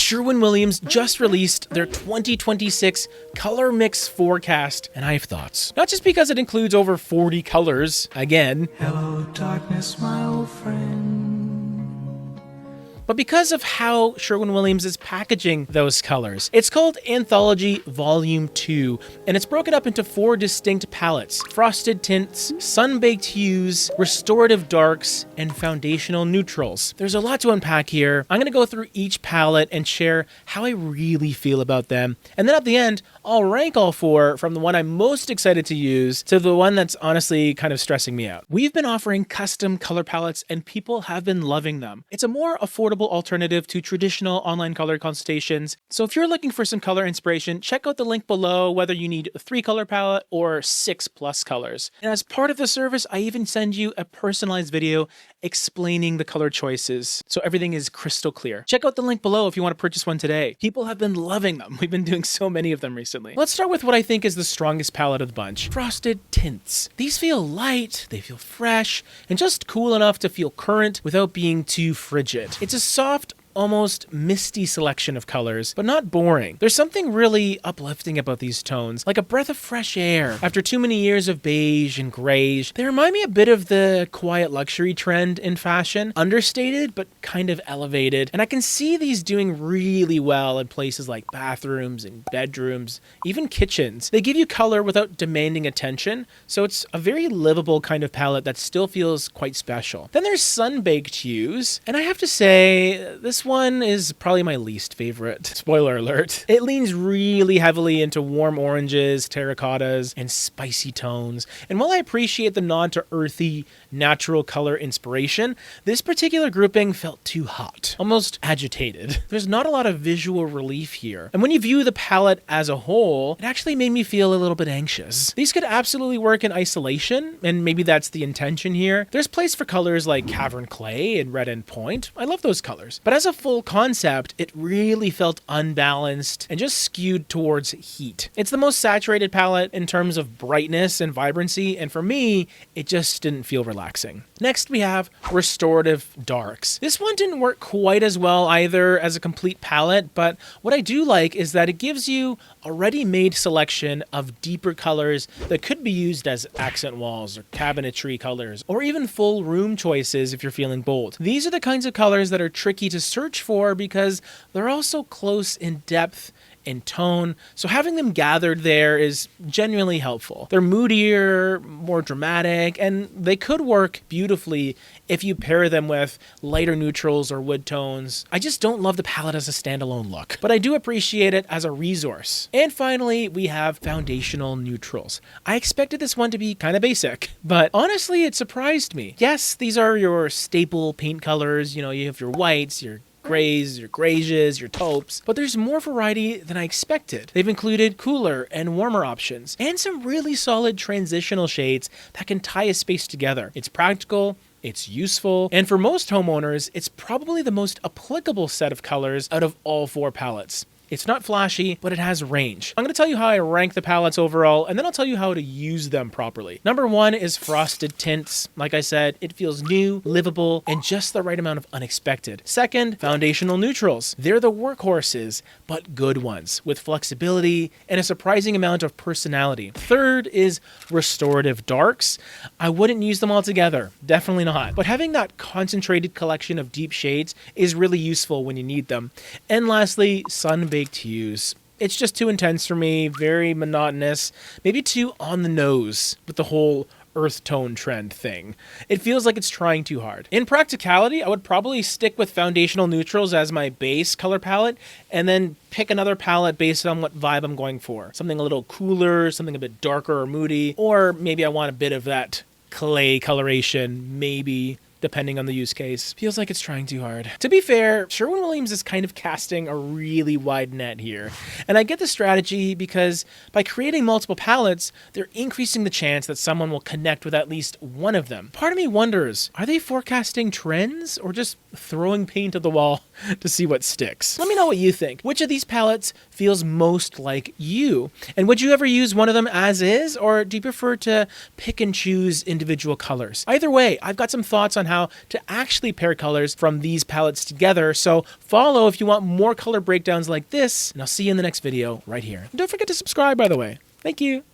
Sherwin Williams just released their 2026 Colormix Forecast, and I have thoughts. Not just because it includes over 40 colors, again. Hello, darkness, my old friend. But because of how Sherwin Williams is packaging those colors. It's called Anthology Volume II, and it's broken up into 4 distinct palettes: Frosted Tints, Sunbaked Hues, Restorative Darks, and Foundational Neutrals. There's a lot to unpack here. I'm going to go through each palette and share how I really feel about them. And then at the end, I'll rank all 4 from the one I'm most excited to use to the one that's honestly kind of stressing me out. We've been offering custom color palettes and people have been loving them. It's a more affordable alternative to traditional online color consultations. So if you're looking for some color inspiration, check out the link below, whether you need a 3-color palette or 6+ colors. And as part of the service, I even send you a personalized video explaining the color choices, so everything is crystal clear. Check out the link below if you want to purchase one today. People have been loving them. We've been doing so many of them recently. Let's start with what I think is the strongest palette of the bunch: Frosted Tints. These feel light, they feel fresh, and just cool enough to feel current without being too frigid. It's a soft, almost misty selection of colors, but not boring. There's something really uplifting about these tones, like a breath of fresh air. After too many years of beige and grayish, they remind me a bit of the quiet luxury trend in fashion. Understated, but kind of elevated. And I can see these doing really well in places like bathrooms and bedrooms, even kitchens. They give you color without demanding attention, so it's a very livable kind of palette that still feels quite special. Then there's Sunbaked Hues, and I have to say, this one is probably my least favorite. Spoiler alert. It leans really heavily into warm oranges, terracottas, and spicy tones. And while I appreciate the nod to earthy, natural color inspiration, this particular grouping felt too hot, almost agitated. There's not a lot of visual relief here. And when you view the palette as a whole, it actually made me feel a little bit anxious. These could absolutely work in isolation, and maybe that's the intention here. There's place for colors like Cavern Clay and Red End Point. I love those colors. But as a full concept, it really felt unbalanced and just skewed towards heat. It's the most saturated palette in terms of brightness and vibrancy, and for me, it just didn't feel relaxing. Next, we have Restorative Darks. This one didn't work quite as well either as a complete palette, but what I do like is that it gives you a ready-made selection of deeper colors that could be used as accent walls or cabinetry colors, or even full room choices if you're feeling bold. These are the kinds of colors that are tricky to search for because they're also close in depth and tone, so having them gathered there is genuinely helpful. They're moodier, more dramatic, and they could work beautifully if you pair them with lighter neutrals or wood tones. I just don't love the palette as a standalone look, but I do appreciate it as a resource. And finally, we have Foundational Neutrals. I expected this one to be kind of basic, but honestly, it surprised me. Yes, these are your staple paint colors. You know, you have your whites, your grays, your grayish, your taupes, but there's more variety than I expected. They've included cooler and warmer options, and some really solid transitional shades that can tie a space together. It's practical, it's useful, and for most homeowners, it's probably the most applicable set of colors out of all 4 palettes. It's not flashy, but it has range. I'm going to tell you how I rank the palettes overall, and then I'll tell you how to use them properly. Number 1 is Frosted Tints. Like I said, it feels new, livable, and just the right amount of unexpected. Second, Foundational Neutrals. They're the workhorses, but good ones, with flexibility and a surprising amount of personality. Third is Restorative Darks. I wouldn't use them all together, definitely not. But having that concentrated collection of deep shades is really useful when you need them. And lastly, Sunbaked Hues. It's just too intense for me, very monotonous, maybe too on the nose with the whole earth tone trend thing. It feels like it's trying too hard. In practicality, I would probably stick with Foundational Neutrals as my base color palette, and then pick another palette based on what vibe I'm going for. Something a little cooler, something a bit darker or moody, or maybe I want a bit of that clay coloration, maybe, depending on the use case. Feels like it's trying too hard. To be fair, Sherwin Williams is kind of casting a really wide net here. And I get the strategy because by creating multiple palettes, they're increasing the chance that someone will connect with at least one of them. Part of me wonders, are they forecasting trends or just throwing paint at the wall? to see what sticks. Let me know what you think. Which of these palettes feels most like you? And would you ever use one of them as is, or do you prefer to pick and choose individual colors? Either way, I've got some thoughts on how to actually pair colors from these palettes together, so follow if you want more color breakdowns like this, and I'll see you in the next video right here. And don't forget to subscribe, by the way. Thank you.